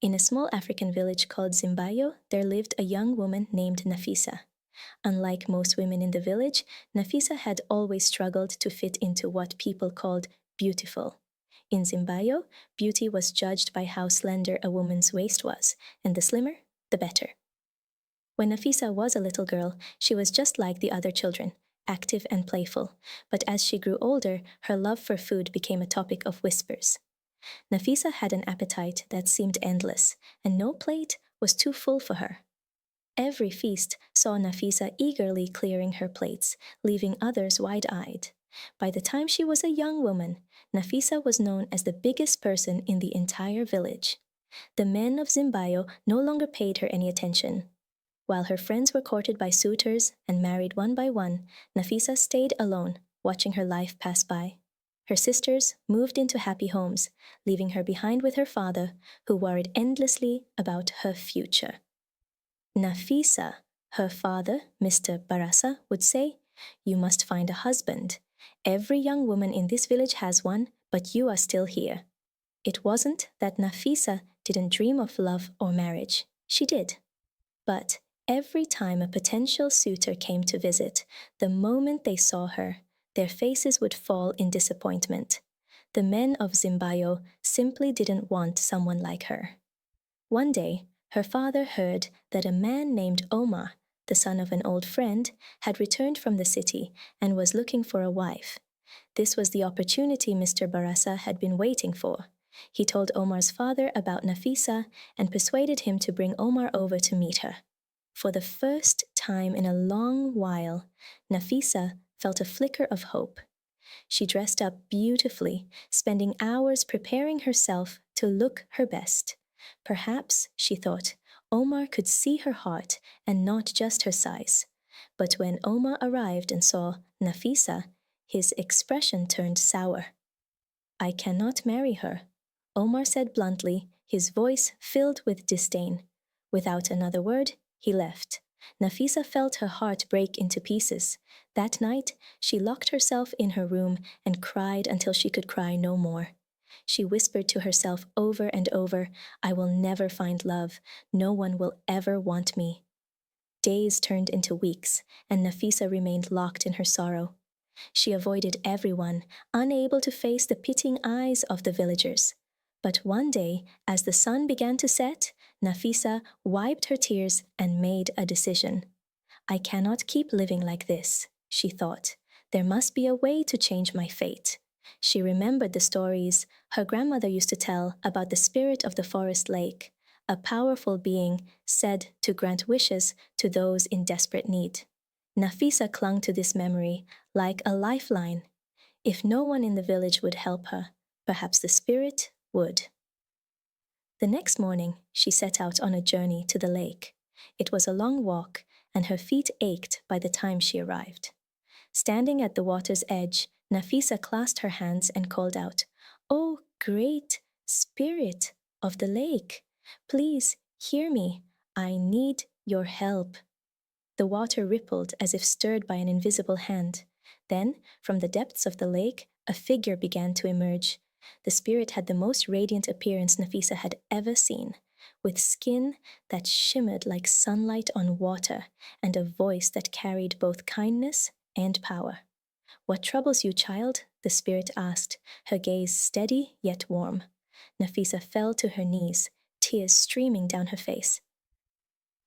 In a small African village called Zimbayo, there lived a young woman named Nafisa. Unlike most women in the village, Nafisa had always struggled to fit into what people called beautiful. In Zimbayo, beauty was judged by how slender a woman's waist was, and the slimmer, the better. When Nafisa was a little girl, she was just like the other children, active and playful, but as she grew older, her love for food became a topic of whispers. Nafisa had an appetite that seemed endless, and no plate was too full for her. Every feast saw Nafisa eagerly clearing her plates, leaving others wide-eyed. By the time she was a young woman, Nafisa was known as the biggest person in the entire village. The men of Zimbayo no longer paid her any attention. While her friends were courted by suitors and married one by one, Nafisa stayed alone, watching her life pass by. Her sisters moved into happy homes, leaving her behind with her father, who worried endlessly about her future. Nafisa, her father, Mr. Barasa, would say, "You must find a husband. Every young woman in this village has one, but you are still here." It wasn't that Nafisa didn't dream of love or marriage. She did. But every time a potential suitor came to visit, the moment they saw her, their faces would fall in disappointment. The men of Zimbayo simply didn't want someone like her. One day, her father heard that a man named Omar, the son of an old friend, had returned from the city and was looking for a wife. This was the opportunity Mr. Barasa had been waiting for. He told Omar's father about Nafisa and persuaded him to bring Omar over to meet her. For the first time in a long while, Nafisa felt a flicker of hope. She dressed up beautifully, spending hours preparing herself to look her best. Perhaps, she thought, Omar could see her heart and not just her size. But when Omar arrived and saw Nafisa, his expression turned sour. "I cannot marry her," Omar said bluntly, his voice filled with disdain. Without another word, he left. Nafisa felt her heart break into pieces. That night, she locked herself in her room and cried until she could cry no more. She whispered to herself over and over, "I will never find love. No one will ever want me." Days turned into weeks, and Nafisa remained locked in her sorrow. She avoided everyone, unable to face the pitying eyes of the villagers. But one day, as the sun began to set, Nafisa wiped her tears and made a decision. "I cannot keep living like this," she thought. "There must be a way to change my fate." She remembered the stories her grandmother used to tell about the spirit of the forest lake, a powerful being said to grant wishes to those in desperate need. Nafisa clung to this memory like a lifeline. If no one in the village would help her, perhaps the spirit would. The next morning, she set out on a journey to the lake. It was a long walk, and her feet ached by the time she arrived. Standing at the water's edge, Nafisa clasped her hands and called out, "Oh, great spirit of the lake, please hear me. I need your help." The water rippled as if stirred by an invisible hand. Then, from the depths of the lake, a figure began to emerge. The spirit had the most radiant appearance Nafisa had ever seen, with skin that shimmered like sunlight on water and a voice that carried both kindness and power. "What troubles you, child?" the spirit asked, her gaze steady yet warm. Nafisa fell to her knees, tears streaming down her face.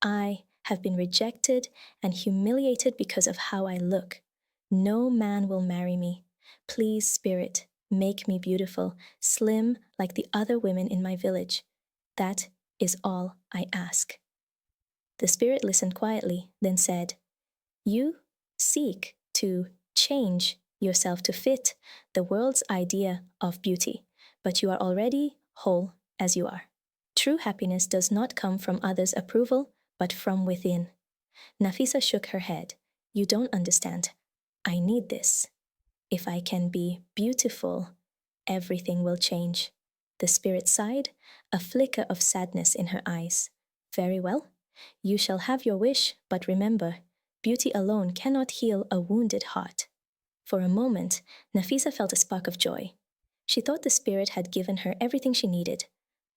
"I have been rejected and humiliated because of how I look. No man will marry me. Please, spirit, make me beautiful, slim like the other women in my village. That is all I ask." The spirit listened quietly, then said, "You seek to change yourself to fit the world's idea of beauty, but you are already whole as you are. True happiness does not come from others' approval, but from within." Nafisa shook her head. "You don't understand. I need this. If I can be beautiful, everything will change." The spirit sighed, a flicker of sadness in her eyes. "Very well. You shall have your wish, but remember, beauty alone cannot heal a wounded heart." For a moment, Nafisa felt a spark of joy. She thought the spirit had given her everything she needed.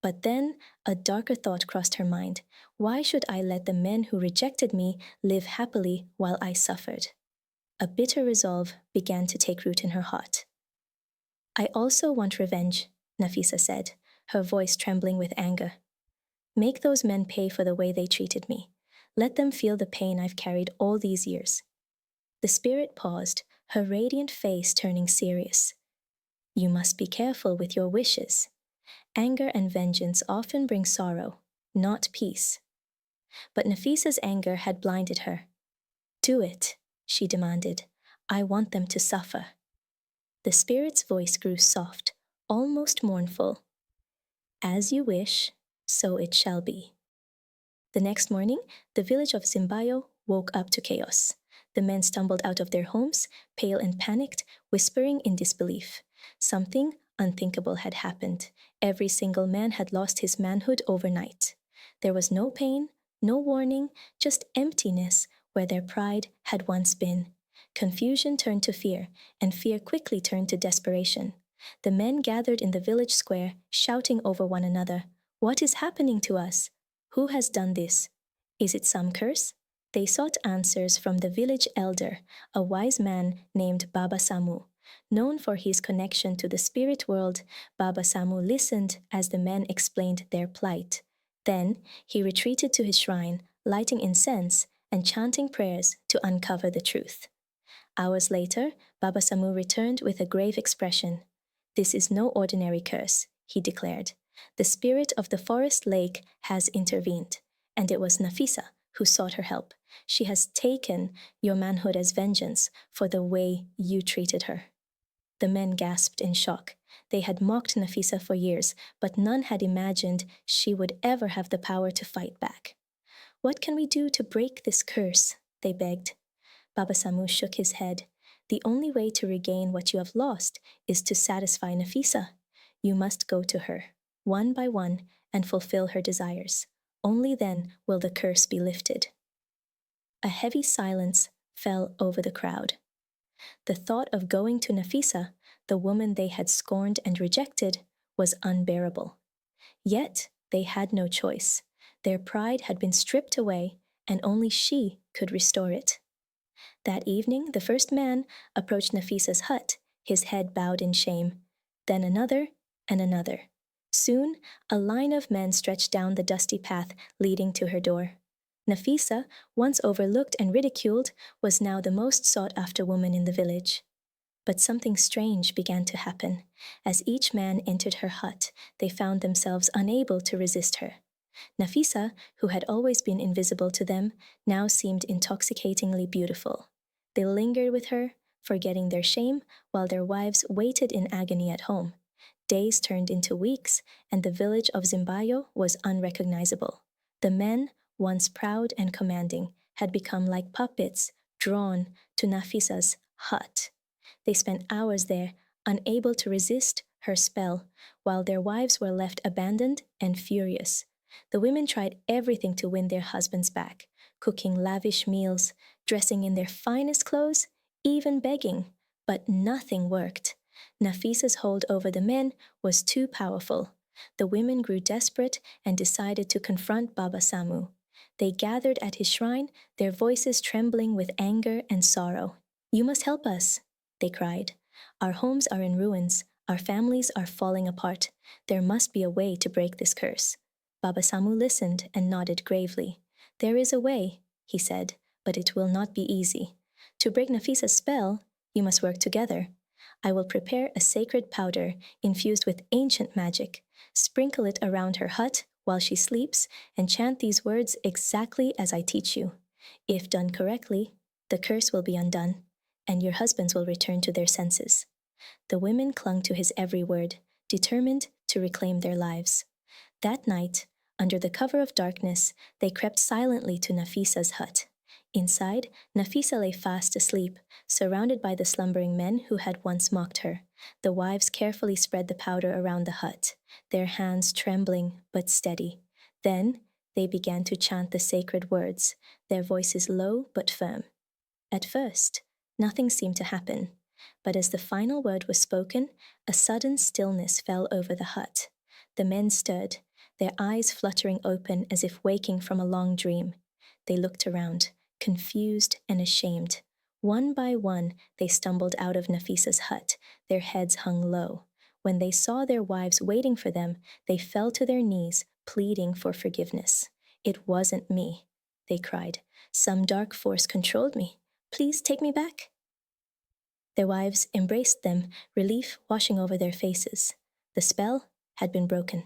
But then a darker thought crossed her mind. Why should I let the men who rejected me live happily while I suffered? A bitter resolve began to take root in her heart. I also want revenge, Nafisa said, her voice trembling with anger. Make those men pay for the way they treated me. Let them feel the pain I've carried all these years. The spirit paused, her radiant face turning serious. You must be careful with your wishes. Anger and vengeance often bring sorrow, not peace. But Nafisa's anger had blinded her. Do it, she demanded. I want them to suffer. The spirit's voice grew soft, almost mournful. As you wish, so it shall be. The next morning, the village of Zimbayo woke up to chaos. The men stumbled out of their homes, pale and panicked, whispering in disbelief. Something unthinkable had happened. Every single man had lost his manhood overnight. There was no pain, no warning, just emptiness where their pride had once been. Confusion turned to fear, and fear quickly turned to desperation. The men gathered in the village square, shouting over one another, "What is happening to us? Who has done this? Is it some curse?" They sought answers from the village elder, a wise man named Baba Samu. Known for his connection to the spirit world, Baba Samu listened as the men explained their plight. Then he retreated to his shrine, lighting incense and chanting prayers to uncover the truth. Hours later, Baba Samu returned with a grave expression. "This is no ordinary curse," he declared. "The spirit of the forest lake has intervened, and it was Nafisa who sought her help. She has taken your manhood as vengeance for the way you treated her." The men gasped in shock. They had mocked Nafisa for years, but none had imagined she would ever have the power to fight back. "What can we do to break this curse?" they begged. Baba Samu shook his head. "The only way to regain what you have lost is to satisfy Nafisa. You must go to her, one by one, and fulfill her desires. Only then will the curse be lifted." A heavy silence fell over the crowd. The thought of going to Nafisa, the woman they had scorned and rejected, was unbearable. Yet they had no choice. Their pride had been stripped away, and only she could restore it. That evening, the first man approached Nafisa's hut, his head bowed in shame. Then another and another. Soon, a line of men stretched down the dusty path leading to her door. Nafisa, once overlooked and ridiculed, was now the most sought-after woman in the village. But something strange began to happen. As each man entered her hut, they found themselves unable to resist her. Nafisa, who had always been invisible to them, now seemed intoxicatingly beautiful. They lingered with her, forgetting their shame, while their wives waited in agony at home. Days turned into weeks, and the village of Zimbayo was unrecognizable. The men, once proud and commanding, had become like puppets drawn to Nafisa's hut. They spent hours there, unable to resist her spell, while their wives were left abandoned and furious. The women tried everything to win their husbands back, cooking lavish meals, dressing in their finest clothes, even begging, but nothing worked. Nafisa's hold over the men was too powerful. The women grew desperate and decided to confront Baba Samu. They gathered at his shrine, their voices trembling with anger and sorrow. "You must help us," they cried. "Our homes are in ruins. Our families are falling apart. There must be a way to break this curse." Baba Samu listened and nodded gravely. "There is a way," he said, "but it will not be easy. To break Nafisa's spell, you must work together. I will prepare a sacred powder infused with ancient magic. Sprinkle it around her hut while she sleeps and chant these words exactly as I teach you. If done correctly, the curse will be undone, and your husbands will return to their senses." The women clung to his every word, determined to reclaim their lives. That night, under the cover of darkness, they crept silently to Nafisa's hut. Inside, Nafisa lay fast asleep, surrounded by the slumbering men who had once mocked her. The wives carefully spread the powder around the hut, their hands trembling but steady. Then they began to chant the sacred words, their voices low but firm. At first, nothing seemed to happen, but as the final word was spoken, a sudden stillness fell over the hut. The men stirred, their eyes fluttering open as if waking from a long dream. They looked around, confused and ashamed. One by one, they stumbled out of Nafisa's hut, their heads hung low. When they saw their wives waiting for them, they fell to their knees, pleading for forgiveness. "It wasn't me," they cried. "Some dark force controlled me. Please take me back." Their wives embraced them, relief washing over their faces. The spell had been broken.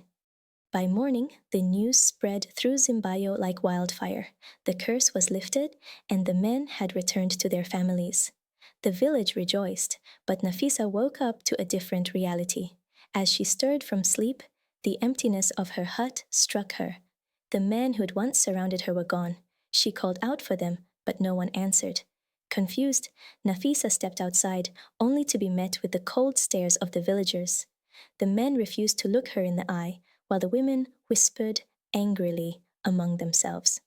By morning, the news spread through Zimbayo like wildfire. The curse was lifted, and the men had returned to their families. The village rejoiced, but Nafisa woke up to a different reality. As she stirred from sleep, the emptiness of her hut struck her. The men who'd once surrounded her were gone. She called out for them, but no one answered. Confused, Nafisa stepped outside, only to be met with the cold stares of the villagers. The men refused to look her in the eye, while the women whispered angrily among themselves.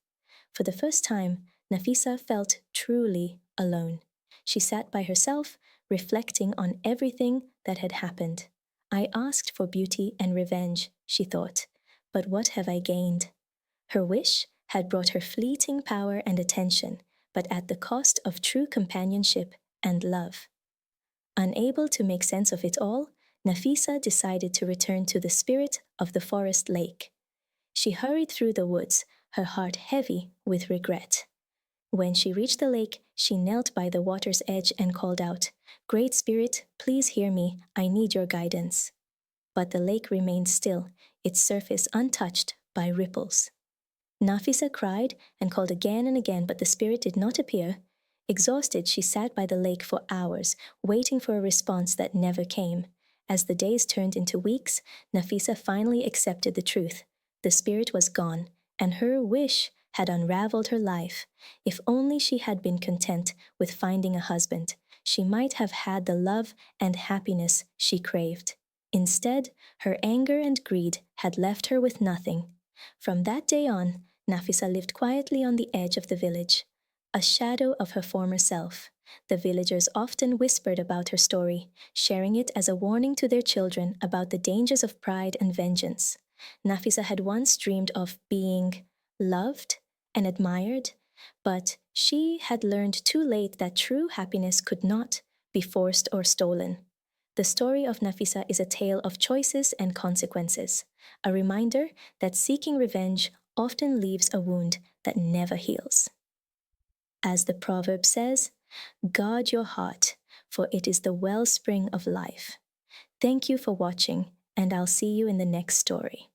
For the first time, Nafisa felt truly alone. She sat by herself, reflecting on everything that had happened. "I asked for beauty and revenge," she thought, "but what have I gained?" Her wish had brought her fleeting power and attention, but at the cost of true companionship and love. Unable to make sense of it all, Nafisa decided to return to the spirit of the forest lake. She hurried through the woods, her heart heavy with regret. When she reached the lake, she knelt by the water's edge and called out, "Great Spirit, please hear me. I need your guidance." But the lake remained still, its surface untouched by ripples. Nafisa cried and called again and again, but the spirit did not appear. Exhausted, she sat by the lake for hours, waiting for a response that never came. As the days turned into weeks, Nafisa finally accepted the truth. The spirit was gone, and her wish had unraveled her life. If only she had been content with finding a husband, she might have had the love and happiness she craved. Instead, her anger and greed had left her with nothing. From that day on, Nafisa lived quietly on the edge of the village, a shadow of her former self. The villagers often whispered about her story, sharing it as a warning to their children about the dangers of pride and vengeance. Nafisa had once dreamed of being loved and admired, but she had learned too late that true happiness could not be forced or stolen. The story of Nafisa is a tale of choices and consequences, a reminder that seeking revenge often leaves a wound that never heals. As the proverb says, "Guard your heart, for it is the wellspring of life." Thank you for watching, and I'll see you in the next story.